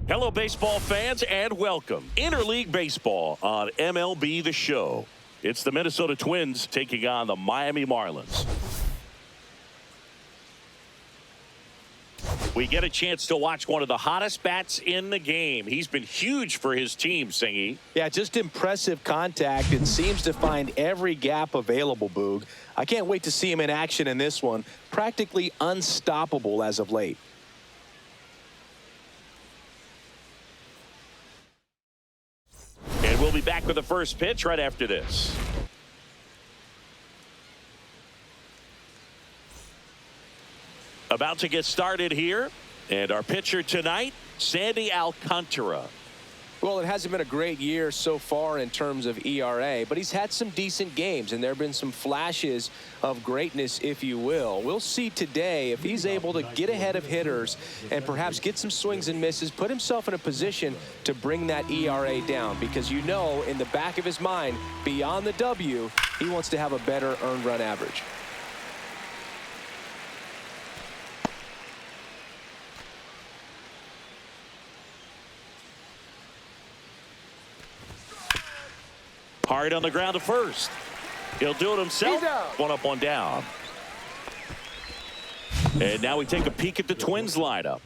Hello, baseball fans, and welcome. Interleague Baseball on MLB The Show. It's the Minnesota Twins taking on the Miami Marlins. We get a chance to watch one of the hottest bats in the game. He's been huge for his team, Singy. Yeah, just impressive contact and seems to find every gap available, Boog. I can't wait to see him in action in this one. Practically unstoppable as of late. And we'll be back with the first pitch right after this. About to get started here. And our pitcher tonight, Sandy Alcantara. Well, it hasn't been a great year so far in terms of ERA, but he's had some decent games, and there have been some flashes of greatness, if you will. We'll see today if he's able to get ahead of hitters and perhaps get some swings and misses, put himself in a position to bring that ERA down, because you know in the back of his mind, beyond the W, he wants to have a better earned run average. Hard on the ground to first. He'll do it himself. One up, one down. And now we take a peek at the Twins lineup.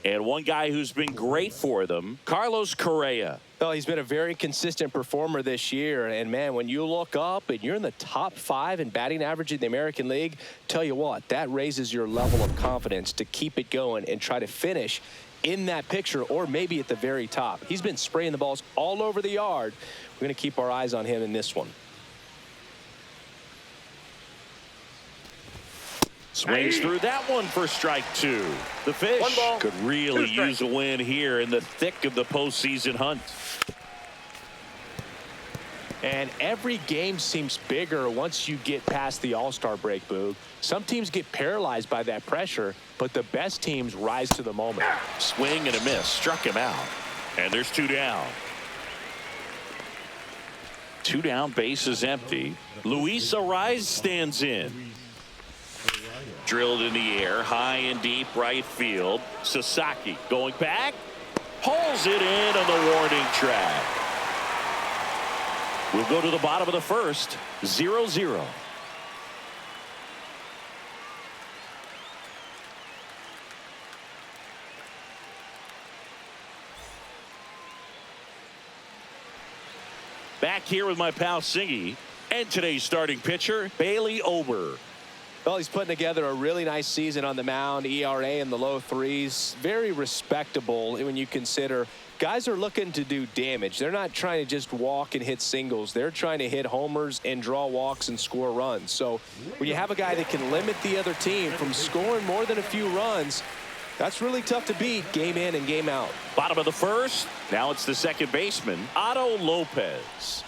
And one guy who's been great for them, Carlos Correa. Well, he's been a very consistent performer this year. And, man, when you look up and you're in the top 5 in batting average in the American League, tell you what, that raises your level of confidence to keep it going and try to finish in that picture or maybe at the very top. He's been spraying the balls all over the yard. We're going to keep our eyes on him in this one. Swings through that one for strike 2. The Fish could really use a win here in the thick of the postseason hunt. And every game seems bigger once you get past the All-Star break, Boog. Some teams get paralyzed by that pressure, but the best teams rise to the moment. Swing and a miss. Struck him out. And there's 2 down. 2 down, base is empty. Luis Arraez stands in. Drilled in the air, high and deep right field. Sasaki going back. Pulls it in on the warning track. We'll go to the bottom of the first. 0-0. Back here with my pal Singy and today's starting pitcher, Bailey Ober. Well, he's putting together a really nice season on the mound. ERA in the low 3s. Very respectable when you consider guys are looking to do damage. They're not trying to just walk and hit singles. They're trying to hit homers and draw walks and score runs. So when you have a guy that can limit the other team from scoring more than a few runs, that's really tough to beat game in and game out. Bottom of the first. Now it's the second baseman, Otto Lopez.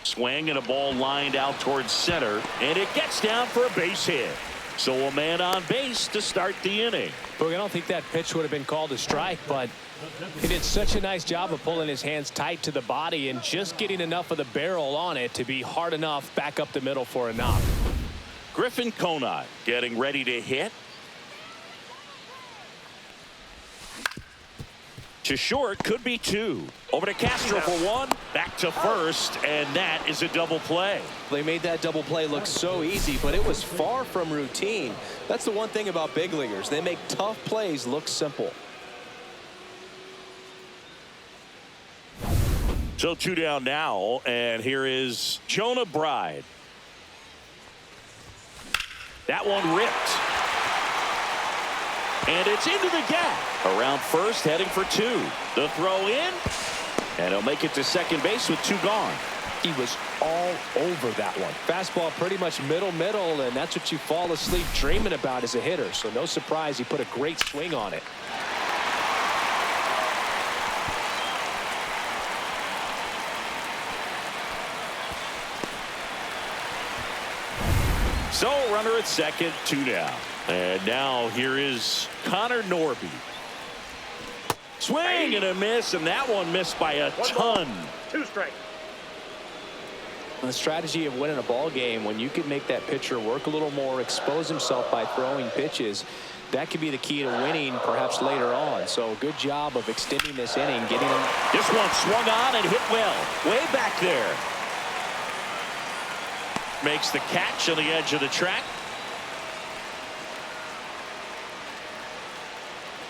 Swing and a ball lined out towards center, and it gets down for a base hit. So a man on base to start the inning. Look, I don't think that pitch would have been called a strike, but he did such a nice job of pulling his hands tight to the body and just getting enough of the barrel on it to be hard enough back up the middle for a knock. Griffin Conine getting ready to hit. To short, could be 2. Over to Castro for 1. Back to first, and that is a double play. They made that double play look so easy, but it was far from routine. That's the one thing about big leaguers. They make tough plays look simple. So 2 down now, and here is Jonah Bride. That one ripped. And it's into the gap. Around first, heading for 2. The throw in, and he'll make it to second base with 2 gone. He was all over that one. Fastball pretty much middle, and that's what you fall asleep dreaming about as a hitter. So no surprise he put a great swing on it. So runner at second, 2 down. And now here is Connor Norby. Swing and a miss, and that one missed by a ton. 2 strikes. The strategy of winning a ball game, when you can make that pitcher work a little more, expose himself by throwing pitches, that could be the key to winning perhaps later on. So good job of extending this inning, getting him. This one swung on and hit well. Way back there. Makes the catch on the edge of the track.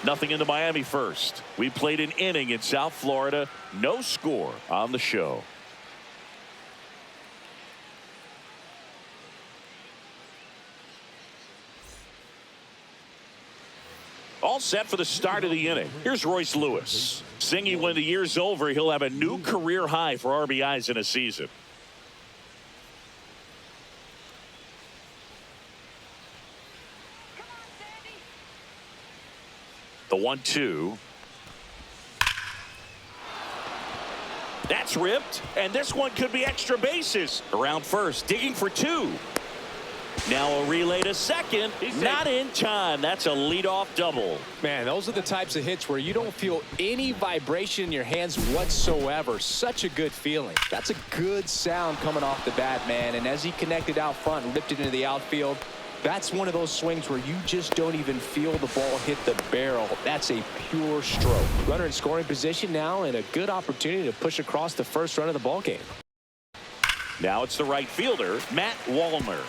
Nothing in the Miami first. We played an inning in South Florida. No score on the show. All set for the start of the inning. Here's Royce Lewis. Singing when the year's over, he'll have a new career high for RBIs in a season. The 1-2. That's ripped, and this one could be extra bases. Around first, digging for 2. Now a relay to second. Not in time. That's a leadoff double. Man, those are the types of hits where you don't feel any vibration in your hands whatsoever. Such a good feeling. That's a good sound coming off the bat, man. And as he connected out front and ripped it into the outfield, that's one of those swings where you just don't even feel the ball hit the barrel. That's a pure stroke. Runner in scoring position now, and a good opportunity to push across the first run of the ball game. Now it's the right fielder, Matt Wallner.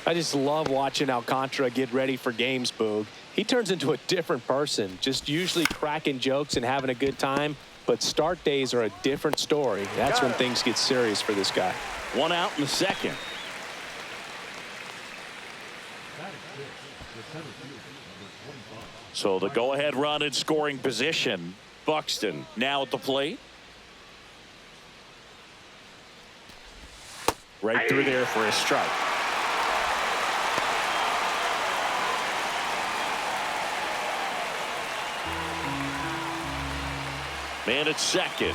I just love watching Alcantara get ready for games, Boog. He turns into a different person, just usually cracking jokes and having a good time. But start days are a different story. That's when things get serious for this guy. 1 out in the second. So the go-ahead run in scoring position. Buxton now at the plate. Right through there for a strike. Man at second.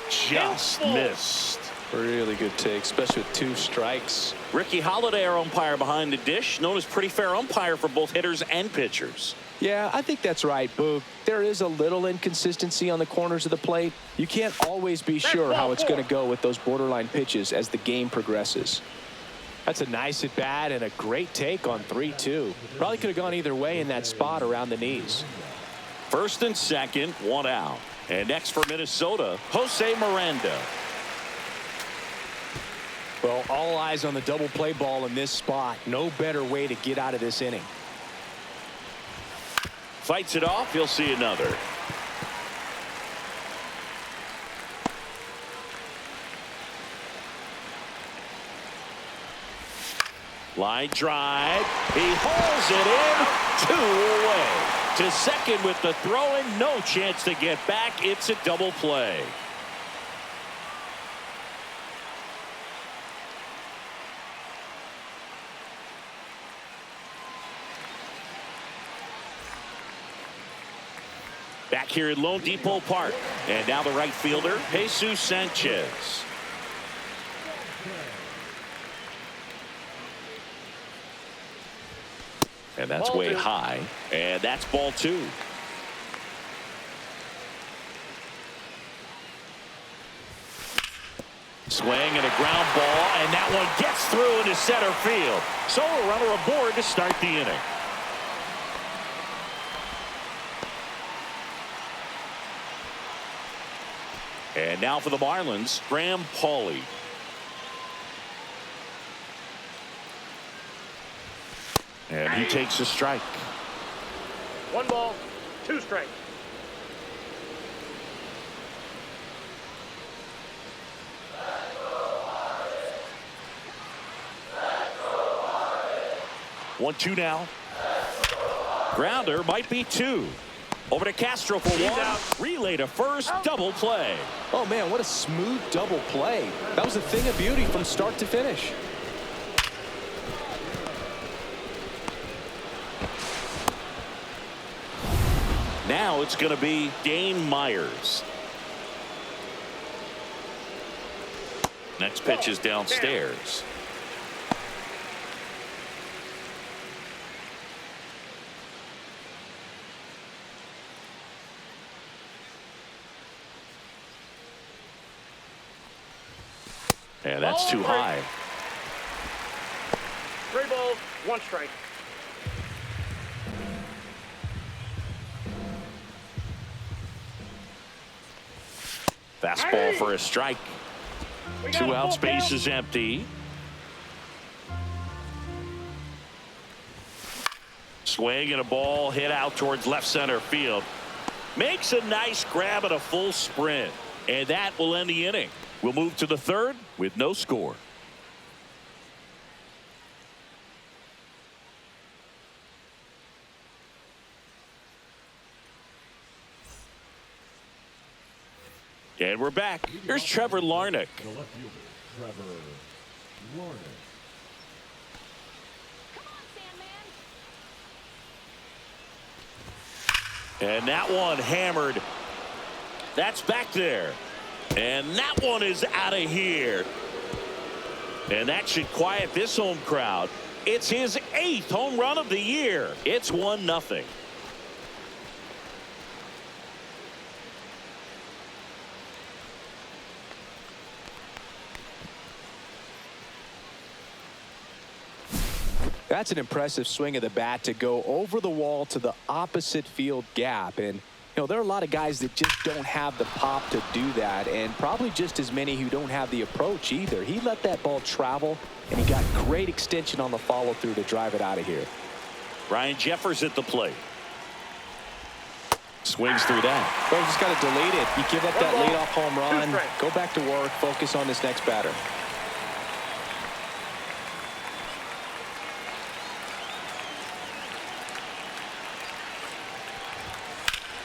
Just missed. Really good take, especially with 2 strikes. Ricky Holiday, our umpire behind the dish, known as pretty fair umpire for both hitters and pitchers. Yeah, I think that's right, Boog. There is a little inconsistency on the corners of the plate. You can't always be sure how it's going to go with those borderline pitches as the game progresses. That's a nice at bat and a great take on 3-2. Probably could have gone either way in that spot around the knees. First and second, 1 out. And next for Minnesota, Jose Miranda. Well, all eyes on the double play ball in this spot. No better way to get out of this inning. Fights it off. He'll see another. Line drive. He hauls it in. 2 away. To second with the throw in. No chance to get back. It's a double play. Back here at Lone Depot Park. And now the right fielder, Jesus Sanchez. And that's Ball way 2. high. And that's ball 2. Swing and a ground ball. And that one gets through into center field. So a runner aboard to start the inning. And now for the Marlins, Graham Pauley. And he takes a strike. 1 ball, 2 strikes. One, 2 now. Grounder might be 2. Over to Castro for 1. Relay to first. Double play. Oh, man, what a smooth double play. That was a thing of beauty from start to finish. Now it's going to be Dane Myers. Next pitch is downstairs. And that's too high. 3 balls, 1 strike. Fastball for a strike. 2 outs, base is empty. Swing and a ball hit out towards left center field. Makes a nice grab at a full sprint. And that will end the inning. We'll move to the 3rd with no score. And we're back. Here's Trevor Larnach. And that one hammered. That's back there. And that one is out of here. And that should quiet this home crowd. It's his 8th home run of the year. It's 1-0. That's an impressive swing of the bat to go over the wall to the opposite field gap. And, you know, there are a lot of guys that just don't have the pop to do that, and probably just as many who don't have the approach either. He let that ball travel, and he got great extension on the follow-through to drive it out of here. Ryan Jeffers at the plate. Swings through that. Well, just got to delete it. You give up that leadoff home run, go back to work, focus on this next batter.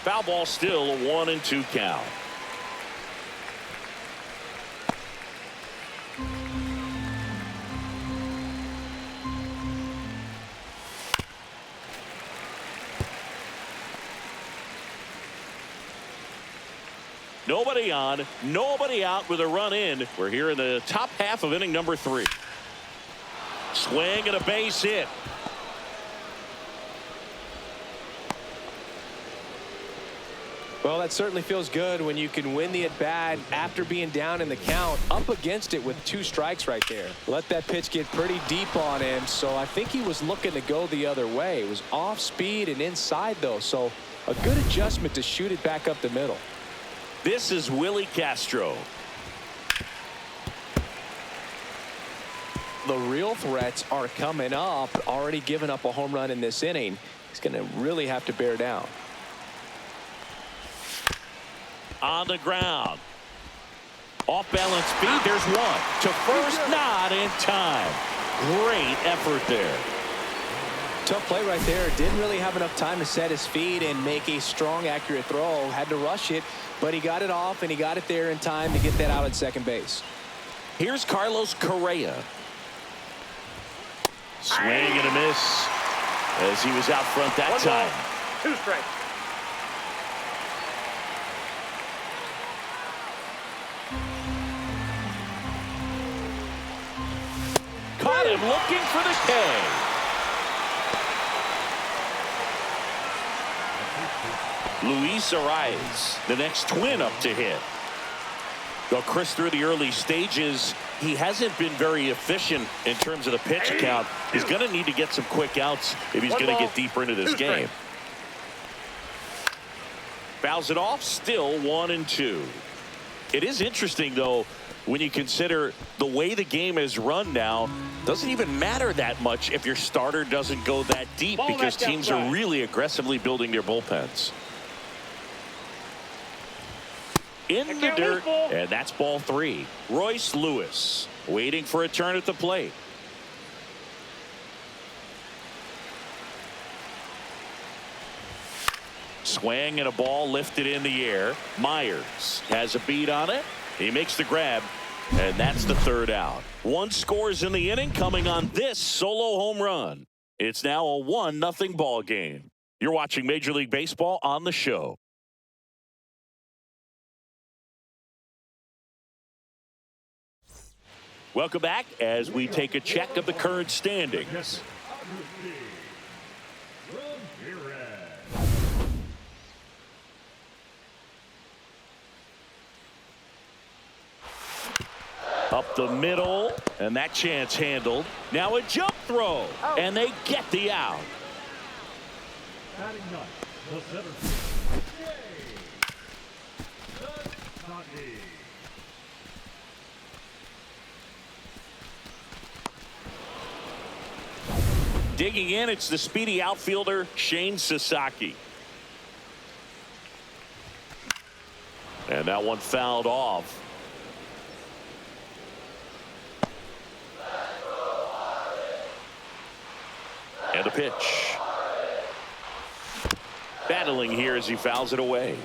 Foul ball, still a 1-2 count. Nobody on, nobody out with a run in. We're here in the top half of inning number 3. Swing and a base hit. Well, that certainly feels good when you can win the at-bat after being down in the count, up against it with 2 strikes right there. Let that pitch get pretty deep on him, so I think he was looking to go the other way. It was off speed and inside, though, so a good adjustment to shoot it back up the middle. This is Willie Castro. The real threats are coming up. Already given up a home run in this inning. He's going to really have to bear down. On the ground. Off balance feed. There's one. To first, not in time. Great effort there. Tough play right there. Didn't really have enough time to set his feet and make a strong, accurate throw. Had to rush it, but he got it off, and he got it there in time to get that out at second base. Here's Carlos Correa. Swing and a miss as he was out front that time. 2 strikes. Caught him looking for the K. Luis Arias, the next Twin up to hit. Though Chris, through the early stages, he hasn't been very efficient in terms of the pitch count. He's going to need to get some quick outs if he's going to get deeper into this game. Fouls it off, still 1-2. It is interesting, though, when you consider the way the game is run now. Doesn't even matter that much if your starter doesn't go that deep, because teams are really aggressively building their bullpens. In the dirt, and that's ball 3. Royce Lewis waiting for a turn at the plate. Swing and a ball lifted in the air. Myers has a beat on it. He makes the grab, and that's the 3rd out. 1 scores in the inning coming on this solo home run. It's now a 1-0 ball game. You're watching Major League Baseball on the show. Welcome back as we take a check of the current standings. Up the middle, and that chance handled. Now a jump throw, and they get the out. Digging in, it's the speedy outfielder Shane Sasaki. And that one fouled off. And a pitch. Battling here as he fouls it away.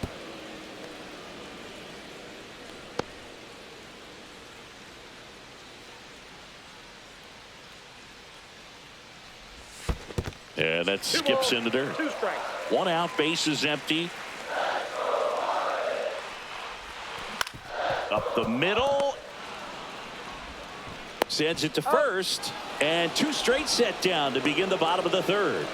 And that skips in the dirt. 2 strikes. 1 out, base is empty. Up the middle. Sends it to first. And 2 straight set down to begin the bottom of the 3rd.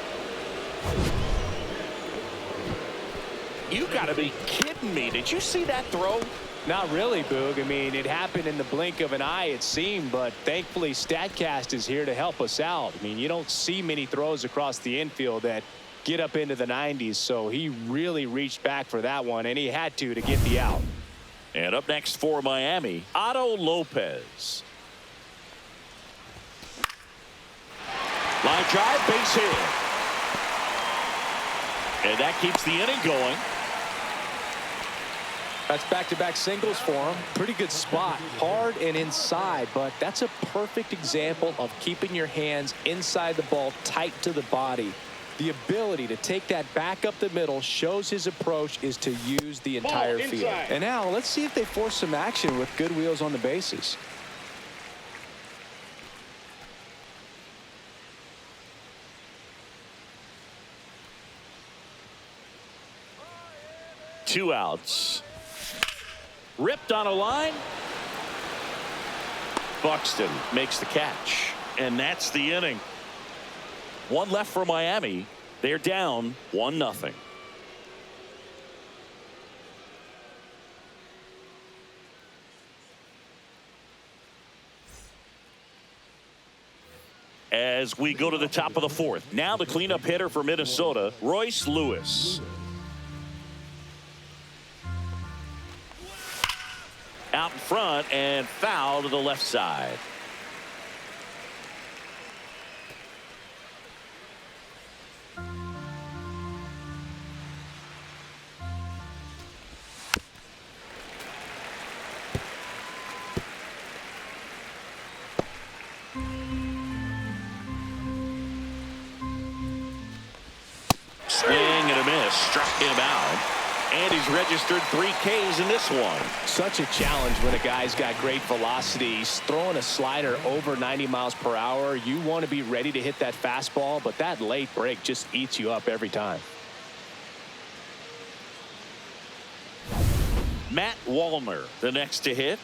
You got to be kidding me. Did you see that throw? Not really, Boog. I mean, it happened in the blink of an eye, it seemed, but thankfully StatCast is here to help us out. I mean, you don't see many throws across the infield that get up into the 90s, so he really reached back for that one, and he had to get the out. And up next for Miami, Otto Lopez. Line drive, base hit. And that keeps the inning going. That's back-to-back singles for him. Pretty good spot. Hard and inside, but that's a perfect example of keeping your hands inside the ball, tight to the body. The ability to take that back up the middle shows his approach is to use the entire field. And now let's see if they force some action with good wheels on the bases. Two outs. Ripped on a line. Buxton makes the catch. And that's the inning. 1 left for Miami. They're down 1-0. As we go to the top of the 4th. Now the cleanup hitter for Minnesota, Royce Lewis. Out in front and foul to the left side. Swing and a miss, struck him out. And he's registered 3 Ks in this one. Such a challenge when a guy's got great velocity. He's throwing a slider over 90 miles per hour. You want to be ready to hit that fastball, but that late break just eats you up every time. Matt Wallner, the next to hit.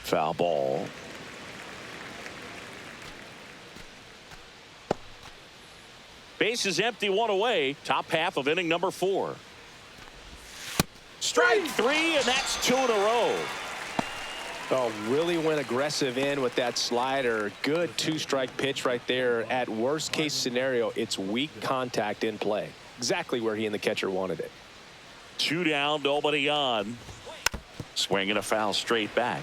Foul ball. Base is empty, 1 away. Top half of inning number 4. Strike 3, and that's 2 in a row. Oh, really went aggressive in with that slider. Good 2-strike pitch right there. At worst case scenario, it's weak contact in play. Exactly where he and the catcher wanted it. 2 down, nobody on. Swinging a foul straight back.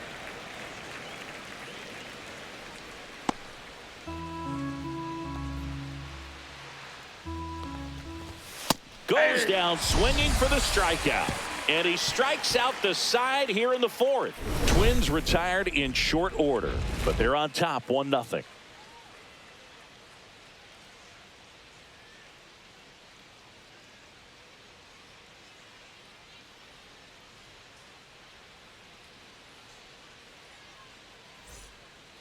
Goes down swinging for the strikeout. And he strikes out the side here in the 4th. Twins retired in short order, but they're on top 1-0.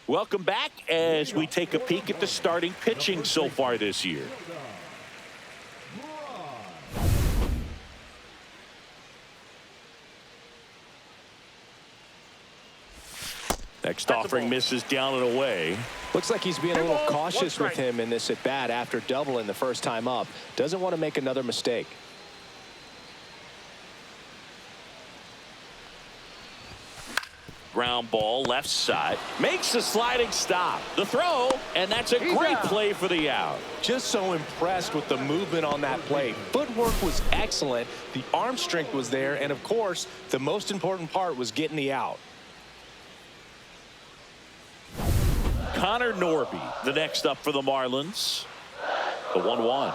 Welcome back as we take a peek at the starting pitching so far this year. Next offering misses down and away. Looks like he's being a little cautious with him in this at bat after doubling the first time up. Doesn't want to make another mistake. ground ball left side. Makes the sliding stop. The throw, and that's a great play for the out. Just so impressed with the movement on that play. Footwork was excellent. The arm strength was there. And, of course, the most important part was getting the out. Connor Norby, the next up for the Marlins. The 1-1.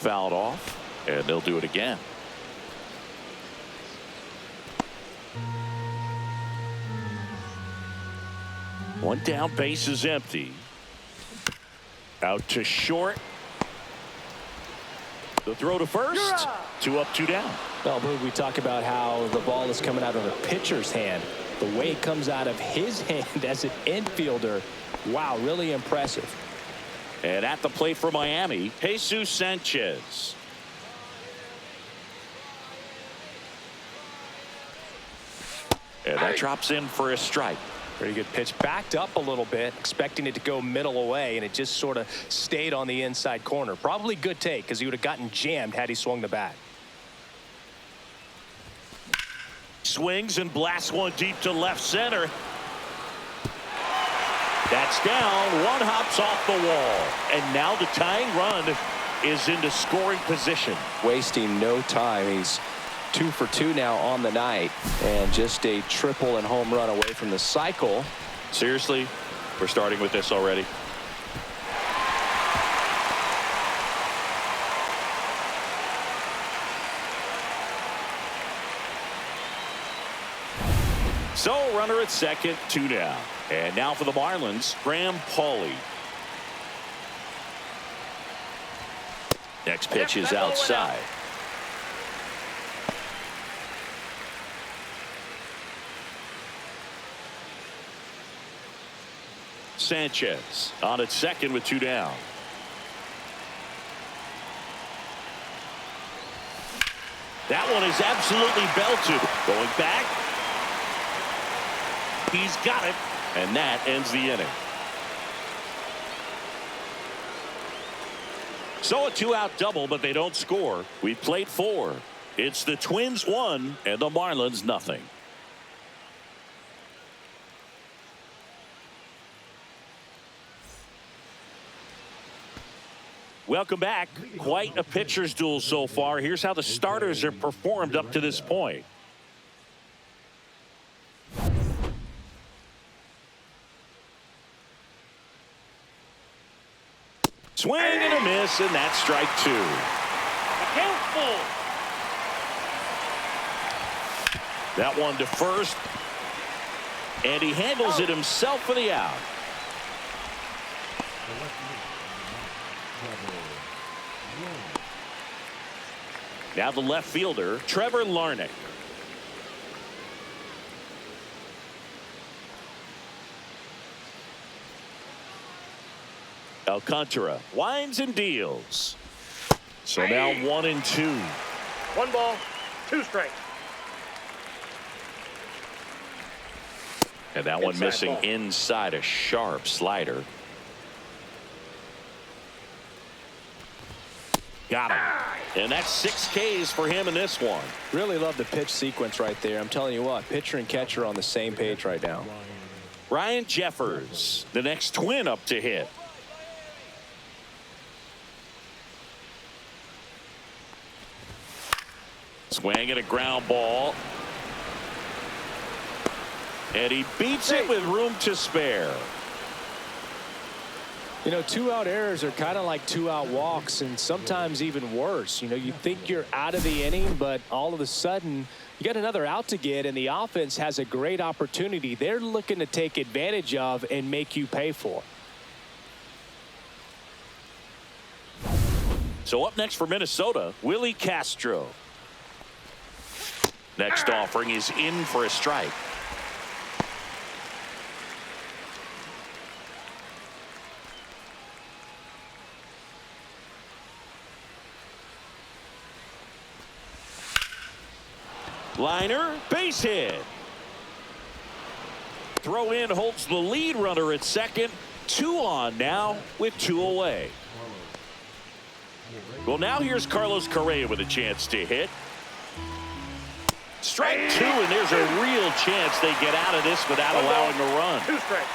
Fouled off, and they'll do it again. One down, base is empty. Out to short. The throw to first. 2 up, 2 down. Well, Boog, we talk about how the ball is coming out of a pitcher's hand. The way it comes out of his hand as an infielder, wow, really impressive. And at the plate for Miami, Jesus Sanchez. And that drops in for a strike. Pretty good pitch. Backed up a little bit, expecting it to go middle away, and it just sort of stayed on the inside corner. Probably good take, because he would have gotten jammed had he swung the bat. Swings and blasts one deep to left center. That's down. One hops off the wall. And now the tying run is into scoring position. Wasting no time. He's 2 for 2 now on the night, and just a triple and home run away from the cycle. Seriously, we're starting with this already. So runner at second, 2 down. And now for the Marlins, Graham Pauley. Next pitch is outside. Sanchez on at second with 2 down. That one is absolutely belted. Going back. He's got it. And that ends the inning. So a 2-out double, but they don't score. We've played 4. It's the Twins 1 and the Marlins nothing. Welcome back. Quite a pitcher's duel so far. Here's how the starters have performed up to this point. Swing and a miss, and that's strike 2. Account full. That one to first. And he handles it himself for the out. Now the left fielder, Trevor Larnach. Alcantara winds and deals. So now 1-2. 1 ball, 2 strikes. And that one Inside missing ball. inside, a sharp slider. Got him. And that's 6 Ks for him in this one. Really love the pitch sequence right there. I'm telling you what, pitcher and catcher on the same page right now. Ryan Jeffers, the next Twin up to hit. Swing and a ground ball. And he beats it with room to spare. You know, 2-out errors are kind of like 2-out walks, and sometimes even worse. You know, you think you're out of the inning, but all of a sudden you got another out to get, and the offense has a great opportunity they're looking to take advantage of and make you pay for. So up next for Minnesota, Willie Castro. Next offering is in for a strike. Liner, base hit. Throw in holds the lead runner at second. 2 on now with 2 away. Well, now here's Carlos Correa with a chance to hit. Strike 2, and there's a real chance they get out of this without allowing a run. 2 strikes.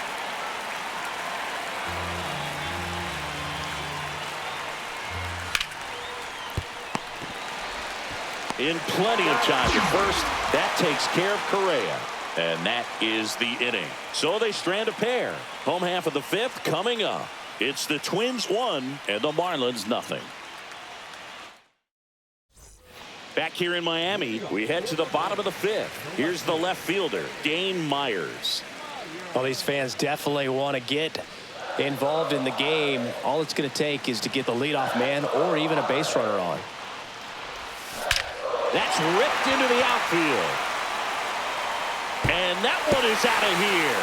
In plenty of time at first. That takes care of Correa. And that is the inning. So they strand a pair. Home half of the 5th coming up. It's the Twins 1 and the Marlins nothing. Back here in Miami, we head to the bottom of the 5th. Here's the left fielder, Dane Myers. Well, these fans definitely want to get involved in the game. All it's going to take is to get the leadoff man or even a base runner on. That's ripped into the outfield. And that one is out of here.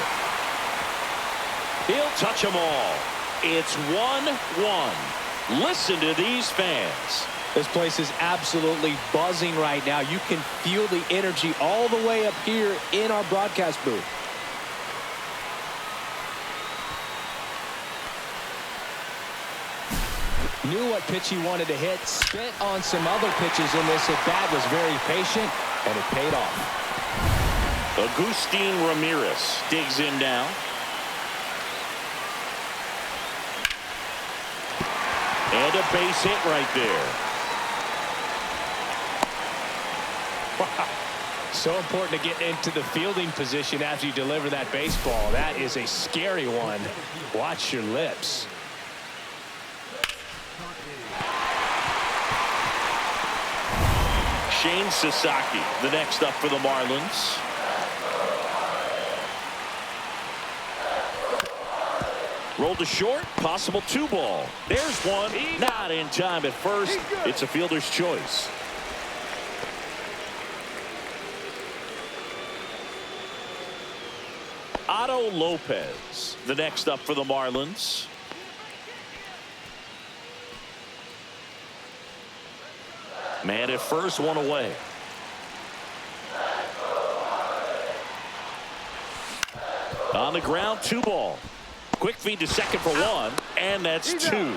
He'll touch them all. It's 1-1. Listen to these fans. This place is absolutely buzzing right now. You can feel the energy all the way up here in our broadcast booth. Knew what pitch he wanted to hit. Spit on some other pitches in this at bat. Was very patient, and it paid off. Agustin Ramirez digs in now. And a base hit right there. Wow. So important to get into the fielding position after you deliver that baseball. That is a scary one. Watch your lips. Shane Sasaki, the next up for the Marlins. Rolled to short, possible 2-ball. There's one, not in time at first. It's a fielder's choice. Otto Lopez, the next up for the Marlins. Man at first, 1 away. On the ground, 2-ball. Quick feed to second for 1, and that's 2.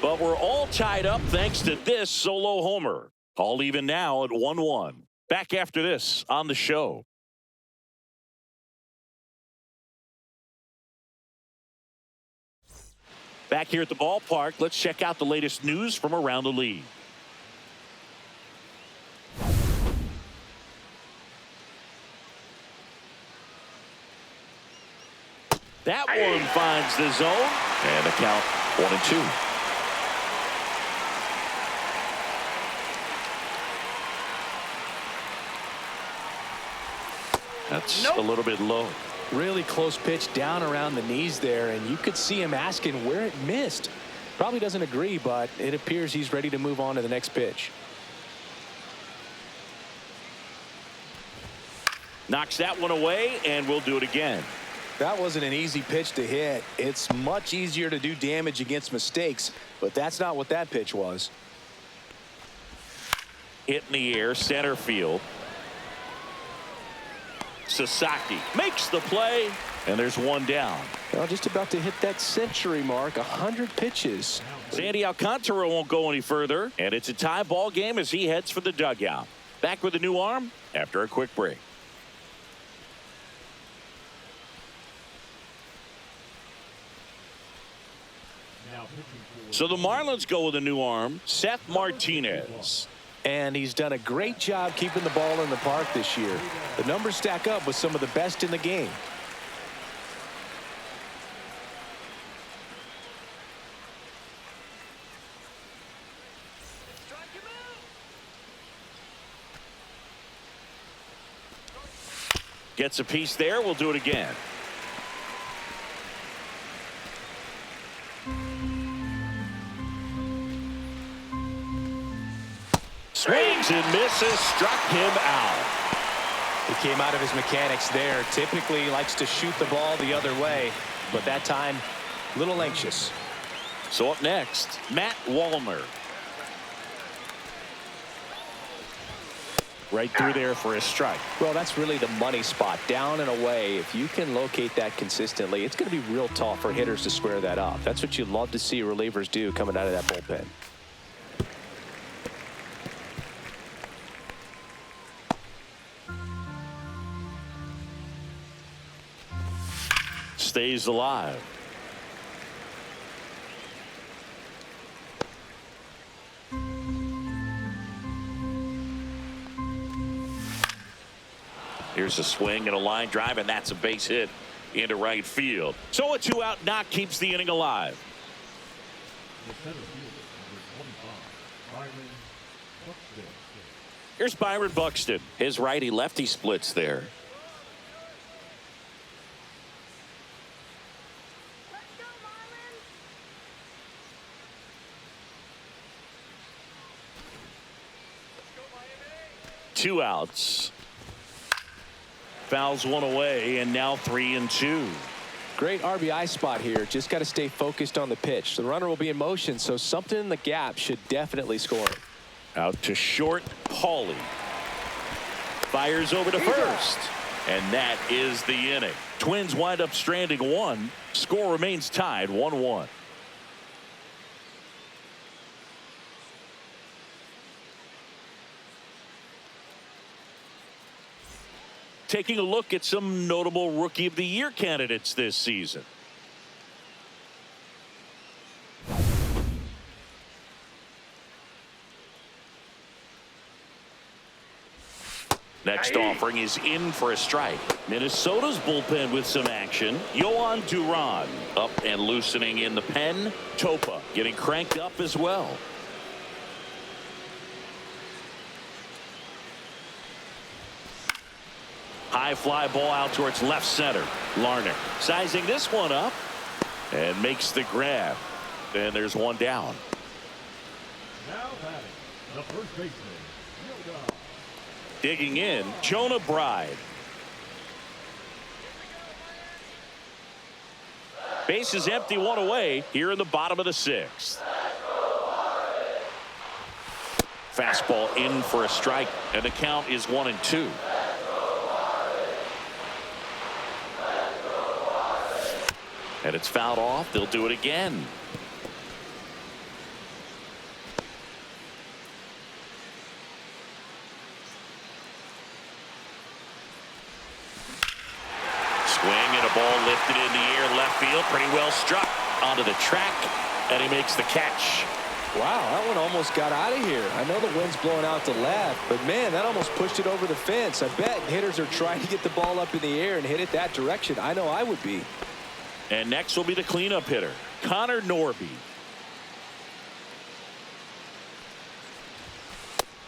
But we're all tied up thanks to this solo homer. All even now at 1-1. Back after this on the show. Back here at the ballpark, let's check out the latest news from around the league. That one finds the zone, and the count 1-2. That's a little bit low. Really close pitch down around the knees there, and you could see him asking where it missed. Probably doesn't agree, but it appears he's ready to move on to the next pitch. Knocks that one away, and we'll do it again. That wasn't an easy pitch to hit. It's much easier to do damage against mistakes, but that's not what that pitch was. Hit in the air, center field. Sasaki makes the play, and there's one down. Well, just about to hit that century mark, 100 pitches. Sandy Alcantara won't go any further, and it's a tie ball game as he heads for the dugout. Back with a new arm after a quick break. So the Marlins go with a new arm, Seth Martinez. And he's done a great job keeping the ball in the park this year. The numbers stack up with some of the best in the game. Gets a piece there. We'll do it again. Swings and misses, struck him out. He came out of his mechanics there. Typically likes to shoot the ball the other way, but that time a little anxious. So up next, Matt Wallner. Right through there for a strike. Well, that's really the money spot, down and away. If you can locate that consistently, it's going to be real tough for hitters to square that up. That's what you love to see relievers do coming out of that bullpen. Stays alive. Here's a swing and a line drive, and that's a base hit into right field. So a 2-out knock keeps the inning alive. Here's Byron Buxton. His righty-lefty splits there. Two outs. Fouls one away, and now 3-2. Great RBI spot here. Just got to stay focused on the pitch. The runner will be in motion, so something in the gap should definitely score. Out to short, Hawley. Fires over to first. And that is the inning. Twins wind up stranding one. Score remains tied 1-1. Taking a look at some notable Rookie of the Year candidates this season. Next offering is in for a strike. Minnesota's bullpen with some action. Yohan Duran up and loosening in the pen. Topa getting cranked up as well. High fly ball out towards left center. Larner sizing this one up and makes the grab. And there's one down. Now batting, the first baseman, Yoda. Digging in, Jonah Bride. Base is empty, one away here in the bottom of the sixth. Fastball in for a strike, and the count is 1-2. And it's fouled off. They'll do it again. Swing and a ball lifted in the air left field. Pretty well struck onto the track, and he makes the catch. Wow, that one almost got out of here. I know the wind's blowing out to left, but man, that almost pushed it over the fence. I bet hitters are trying to get the ball up in the air and hit it that direction. I know I would be. And next will be the cleanup hitter, Connor Norby.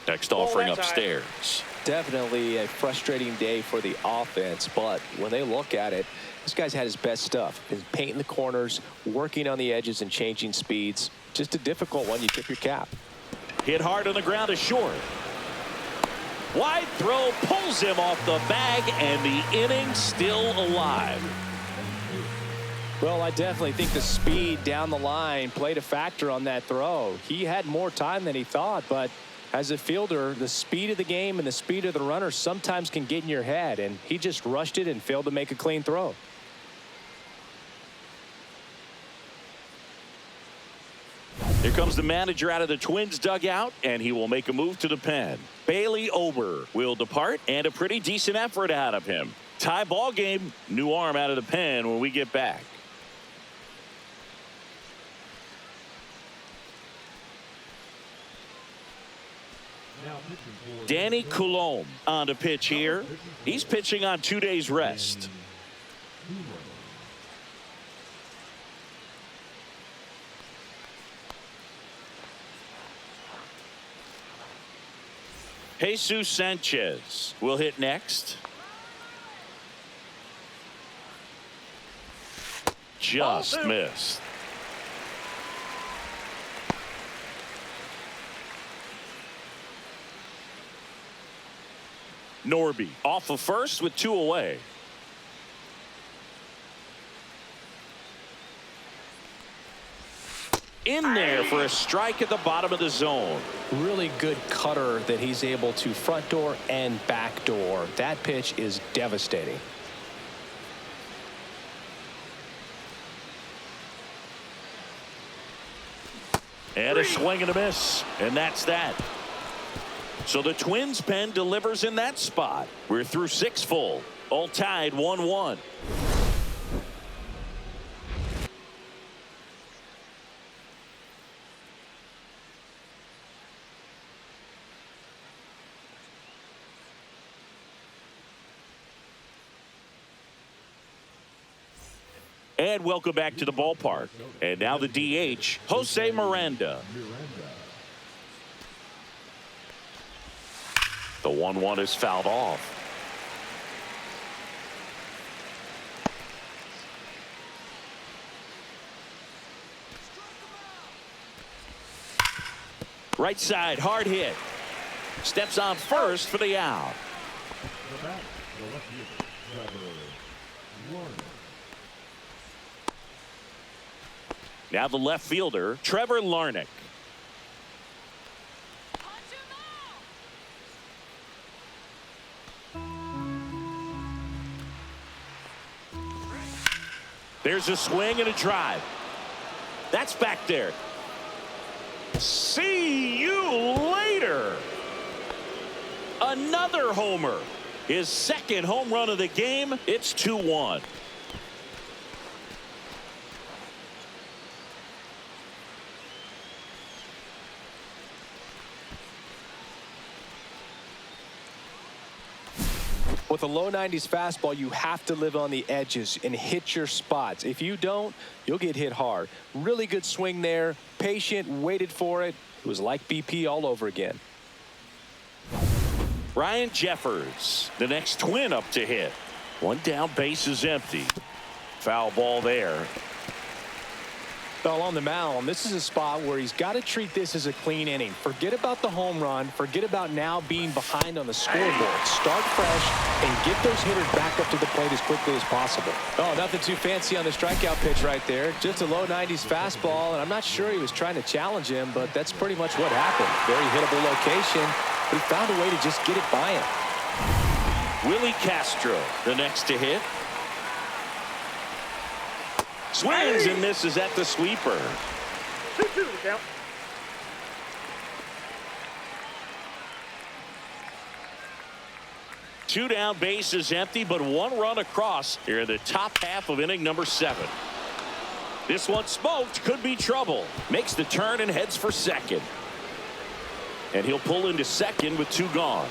Next offering upstairs. Definitely a frustrating day for the offense, but when they look at it, this guy's had his best stuff. He's painting the corners, working on the edges and changing speeds. Just a difficult one. You tip your cap. Hit hard on the ground to short. Wide throw pulls him off the bag, and the inning still alive. Well, I definitely think the speed down the line played a factor on that throw. He had more time than he thought, but as a fielder, the speed of the game and the speed of the runner sometimes can get in your head, and he just rushed it and failed to make a clean throw. Here comes the manager out of the Twins dugout, and he will make a move to the pen. Bailey Ober will depart, and a pretty decent effort out of him. Tie ball game, new arm out of the pen when we get back. Danny Coulombe on to pitch here. He's pitching on 2 days rest. Jesus Sanchez will hit next. Just missed. Norby off of first with 2 away. In there for a strike at the bottom of the zone. Really good cutter that he's able to front door and back door. That pitch is devastating. And a swing and a miss. And that's that. So the Twins pen delivers in that spot. We're through 6 full. All tied 1-1. And welcome back to the ballpark. And now the DH, Jose Miranda. The 1-1 is fouled off. Right side, hard hit. Steps on first for the out. The bat, the left fielder, Trevor Warner. Now the left fielder, Trevor Larnach. There's a swing and a drive. That's back there. See you later. Another homer. His second home run of the game. It's 2-1. With a low 90s fastball, you have to live on the edges and hit your spots. If you don't, you'll get hit hard. Really good swing there. Patient, waited for it. It was like BP all over again. Ryan Jeffers, the next Twin up to hit. One down, base is empty. Foul ball there. Well, on the mound, this is a spot where he's got to treat this as a clean inning. Forget about the home run. Forget about now being behind on the scoreboard. Start fresh and get those hitters back up to the plate as quickly as possible. Oh, nothing too fancy on the strikeout pitch right there. Just a low 90s fastball, and I'm not sure he was trying to challenge him, but that's pretty much what happened. Very hittable location, but he found a way to just get it by him. Willie Castro, the next to hit. Swings and misses at the sweeper. 2-2 count. Two down, base is empty, but one run across here in the top half of inning number 7. This one smoked, could be trouble. Makes the turn and heads for second. And he'll pull into second with 2 gone.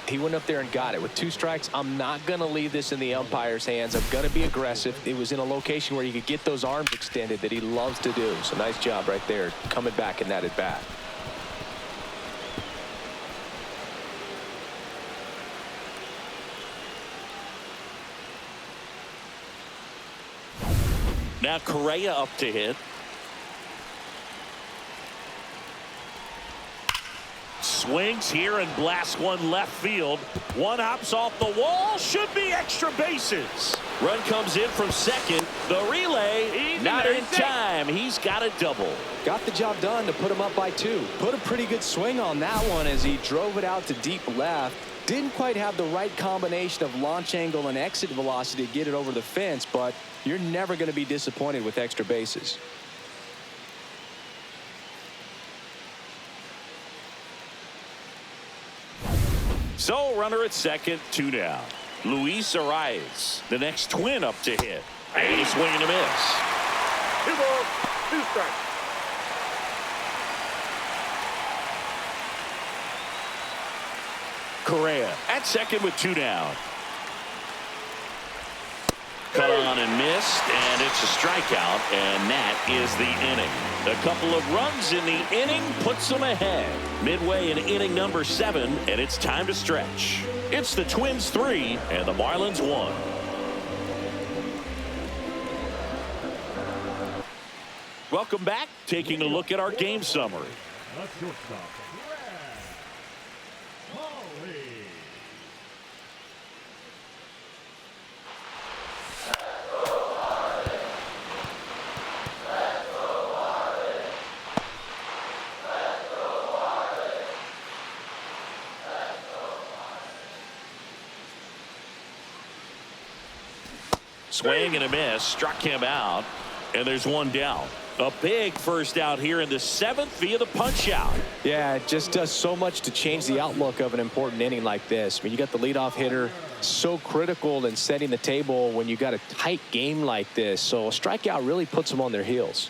He went up there and got it. With 2 strikes, I'm not going to leave this in the umpire's hands. I'm going to be aggressive. It was in a location where you could get those arms extended that he loves to do. So nice job right there coming back in that at bat. Now Correa up to hit. Swings here and blasts one left field. One hops off the wall. Should be extra bases. Run comes in from second. The relay not in time. He's got a double. Got the job done to put him up by 2. Put a pretty good swing on that one as he drove it out to deep left. Didn't quite have the right combination of launch angle and exit velocity to get it over the fence, but you're never going to be disappointed with extra bases. So runner at second, 2 down. Luis Arias, the next Twin up to hit. And a swing and a miss. 2 balls, 2 strikes. Correa at second with 2 down. Cut on and missed, and it's a strikeout, and that is the inning. A couple of runs in the inning puts them ahead. Midway in inning number 7, and it's time to stretch. It's the Twins 3 and the Marlins 1. Welcome back. Taking a look at our game summary. The shortstop, Brad Holly. Swing and a miss, struck him out, and there's one down. A big first out here in the 7th via the punch out. Yeah, it just does so much to change the outlook of an important inning like this. I mean, you got the leadoff hitter, so critical in setting the table when you got a tight game like this. So a strikeout really puts them on their heels.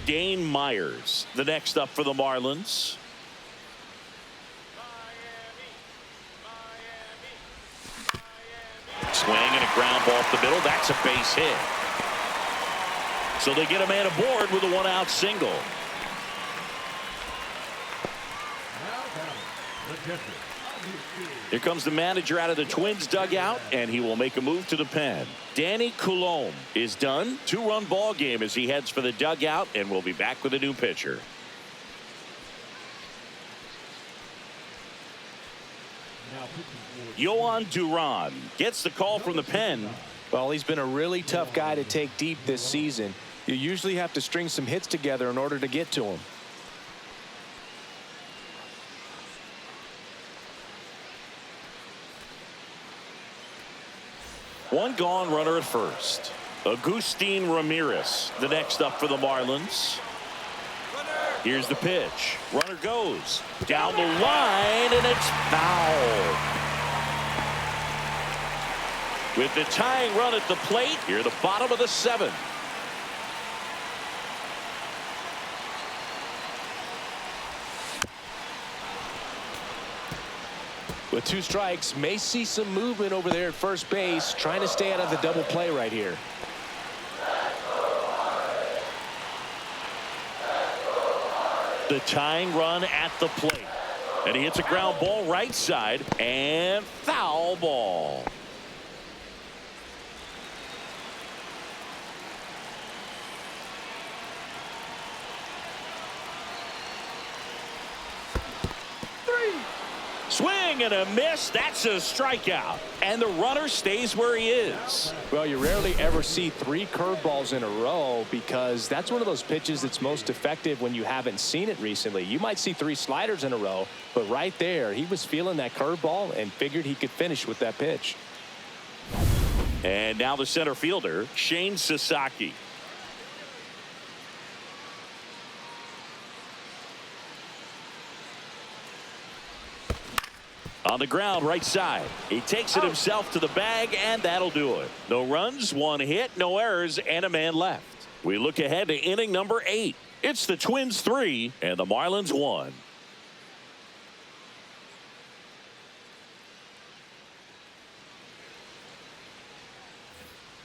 Dane Myers, the next up for the Marlins. Swing and a ground ball up the middle. That's a base hit. So they get a man aboard with a 1-out single. Here comes the manager out of the Twins dugout, and he will make a move to the pen. Danny Coulombe is done. 2-run ball game as he heads for the dugout, and we'll be back with a new pitcher. Yohan Duran gets the call from the pen. Well, he's been a really tough guy to take deep this season. You usually have to string some hits together in order to get to him. One gone, runner at first. Agustin Ramirez, the next up for the Marlins. Here's the pitch. Runner goes down the line, and it's foul. With the tying run at the plate, here at the bottom of the 7th. With 2 strikes, may see some movement over there at first base, trying to stay out of the double play right here. The tying run at the plate. And he hits a ground ball right side, and foul ball. Swing and a miss. That's a strikeout. And the runner stays where he is. Well, you rarely ever see 3 curveballs in a row because that's one of those pitches that's most effective when you haven't seen it recently. You might see 3 sliders in a row, but right there, he was feeling that curveball and figured he could finish with that pitch. And now the center fielder, Shane Sasaki. On the ground, right side. He takes it himself to the bag, and that'll do it. No runs, 1 hit, no errors, and a man left. We look ahead to inning number 8. It's the Twins 3 and the Marlins 1.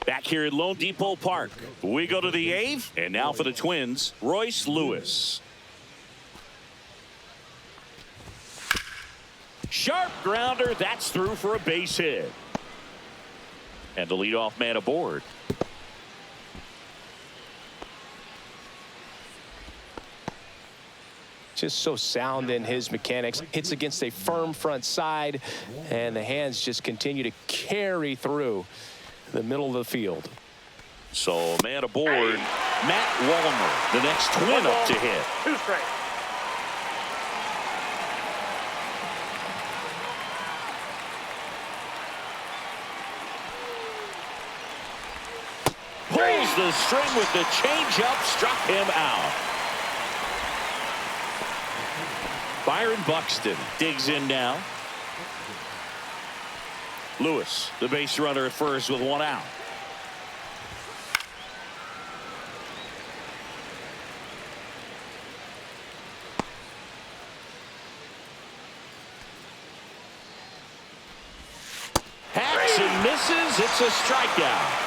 Back here at Lone Depot Park, we go to the 8th, and now for the Twins, Royce Lewis. Sharp grounder, that's through for a base hit. And the leadoff man aboard. Just so sound in his mechanics. Hits against a firm front side, and the hands just continue to carry through the middle of the field. So man aboard, Matt Wallner, the next Twin up to hit. 2 strikes. Pulls the string with the changeup, struck him out. Byron Buxton digs in now. Lewis, the base runner at first with 1 out. Hacks and misses. It's a strikeout.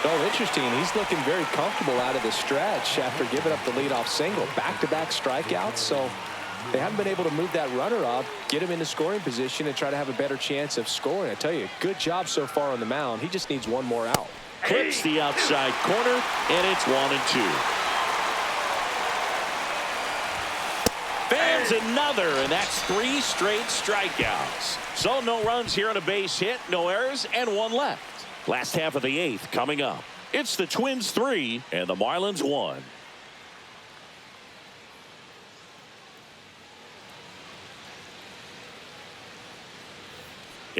Oh, interesting. He's looking very comfortable out of the stretch after giving up the leadoff single. Back-to-back strikeouts, so they haven't been able to move that runner up, get him into scoring position, and try to have a better chance of scoring. I tell you, good job so far on the mound. He just needs 1 more out. Clips the outside corner, and it's 1-2. Fans another, and that's 3 straight strikeouts. So no runs here on a base hit, no errors, and 1 left. Last half of the 8th coming up. It's the Twins 3 and the Marlins 1.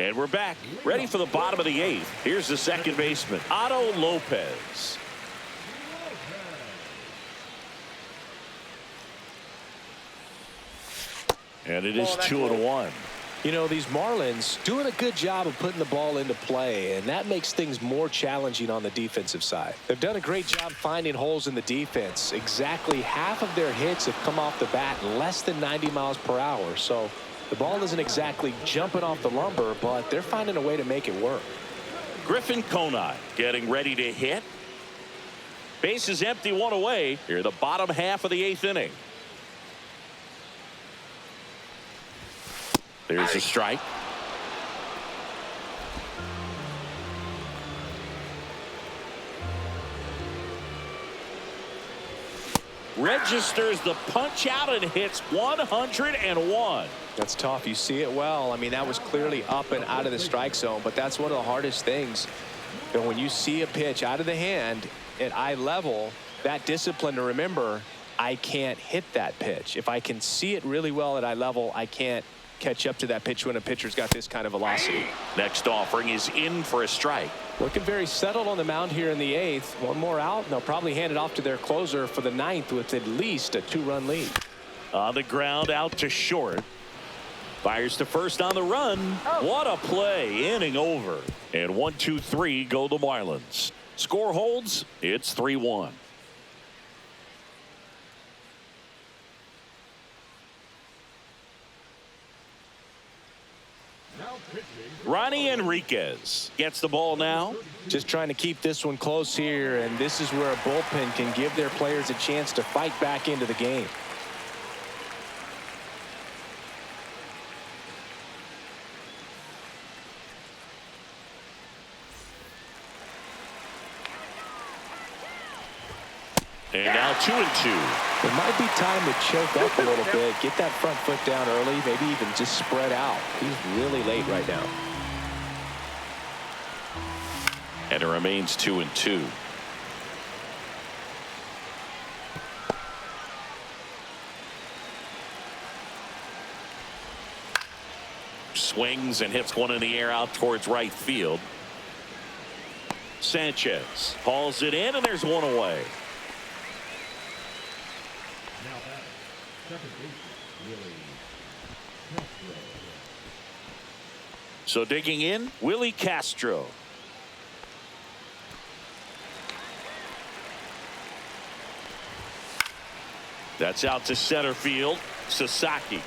And we're back, ready for the bottom of the 8th. Here's the second baseman, Otto Lopez. And it is 2-1. You know, these Marlins doing a good job of putting the ball into play, and that makes things more challenging on the defensive side. They've done a great job finding holes in the defense. Exactly half of their hits have come off the bat less than 90 miles per hour. So the ball isn't exactly jumping off the lumber, but they're finding a way to make it work. Griffin Conine getting ready to hit. Base is empty, 1 away. Here, the bottom half of the 8th inning. There's a strike. Registers the punch out and hits 101. That's tough. You see it well. I mean, that was clearly up and out of the strike zone, but that's one of the hardest things. And when you see a pitch out of the hand at eye level, that discipline to remember, I can't hit that pitch. If I can see it really well at eye level, I can't catch up to that pitch when a pitcher's got this kind of velocity. Next offering is in for a strike. Looking very settled on the mound here in the 8th. One more out, and they'll probably hand it off to their closer for the 9th with at least a 2-run lead. On the ground, out to short. Fires to first on the run. What a play. Inning over. And 1-2-3 go the Marlins. Score holds. It's 3-1. Ronnie Enriquez gets the ball now. Just trying to keep this one close here, and this is where a bullpen can give their players a chance to fight back into the game. And now 2-2. It might be time to choke up a little bit, get that front foot down early, maybe even just spread out. He's really late right now. And it remains 2-2. Swings and hits one in the air out towards right field. Sanchez hauls it in, and there's one away. Now at second base, Willie Castro. So digging in, Willie Castro. That's out to center field. Sasaki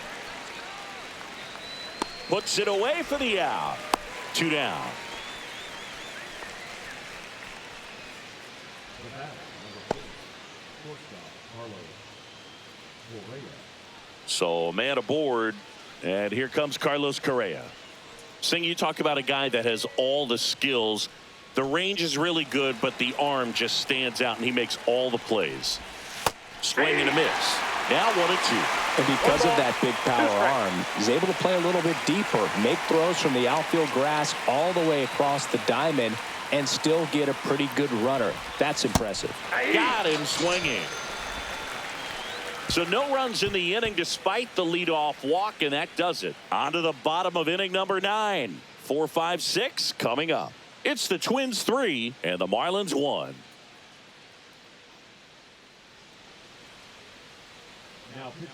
puts it away for the out. 2 down. The bat, number 6, shortstop, Carlos Correa. So a man aboard, and here comes Carlos Correa. Sing, you talk about a guy that has all the skills. The range is really good, but the arm just stands out, and he makes all the plays. Swing and a miss. Now 1-2. And because of that big power arm, he's able to play a little bit deeper, make throws from the outfield grass all the way across the diamond, and still get a pretty good runner. That's impressive. Got him swinging. So no runs in the inning despite the leadoff walk, and that does it. On to the bottom of inning number 9. 4, 5, 6 coming up. It's the Twins 3 and the Marlins 1. Now pitching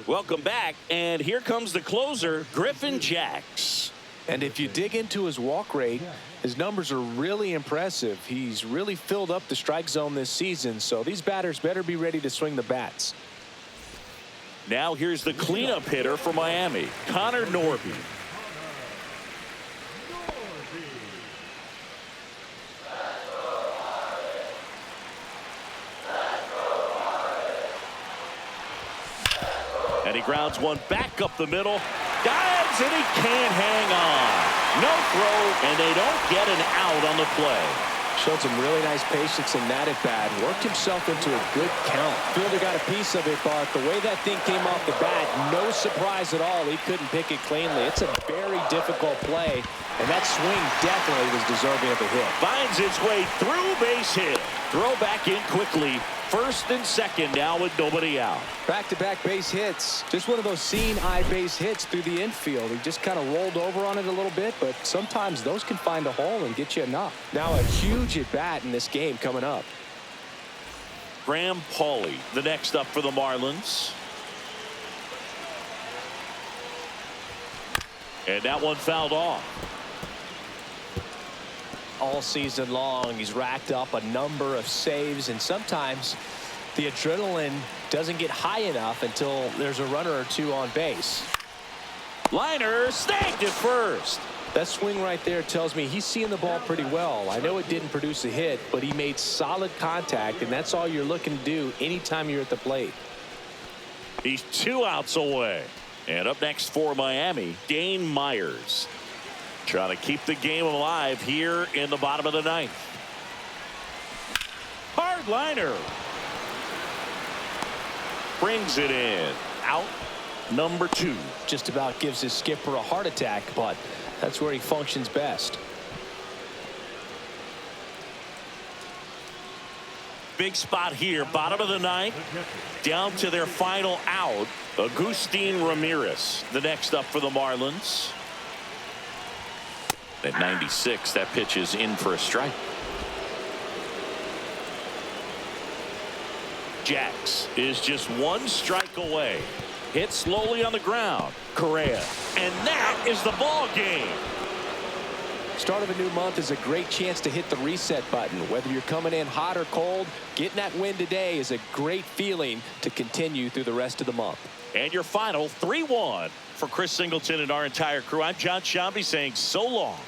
for Welcome back, and here comes the closer, Griffin Jacks. And if you dig into his walk rate, his numbers are really impressive. He's really filled up the strike zone this season, so these batters better be ready to swing the bats. Now here's the cleanup hitter for Miami, Connor Norby. And he grounds one back up the middle. Dives, and he can't hang on. No throw, and they don't get an out on the play. Showed some really nice patience in that at bat. Worked himself into a good count. Fielder got a piece of it, but the way that thing came off the bat, no surprise at all. He couldn't pick it cleanly. It's a very difficult play, and that swing definitely was deserving of a hit. Finds its way through, base hit. Throw back in quickly. First and second now with nobody out. Back-to-back base hits. Just one of those seeing-eye base hits through the infield. He just kind of rolled over on it a little bit, but sometimes those can find a hole and get you a knock. Now a huge at-bat in this game coming up. Graham Pauley, the next up for the Marlins. And that one fouled off. All season long, he's racked up a number of saves, and sometimes the adrenaline doesn't get high enough until there's a runner or two on base. Liner snagged it first. That swing right there tells me he's seeing the ball pretty well. I know it didn't produce a hit, but he made solid contact, and that's all you're looking to do anytime you're at the plate. He's 2 outs away. And up next for Miami, Dane Myers. Trying to keep the game alive here in the bottom of the 9th. Hard liner. Brings it in. Out number 2. Just about gives his skipper a heart attack, but that's where he functions best. Big spot here, bottom of the 9th. Down to their final out. Agustin Ramirez, the next up for the Marlins. At 96, that pitch is in for a strike. Jax is just 1 strike away. Hit slowly on the ground. Correa. And that is the ball game. Start of a new month is a great chance to hit the reset button. Whether you're coming in hot or cold, getting that win today is a great feeling to continue through the rest of the month. And your final 3-1 for Chris Singleton and our entire crew. I'm John Shambi saying so long.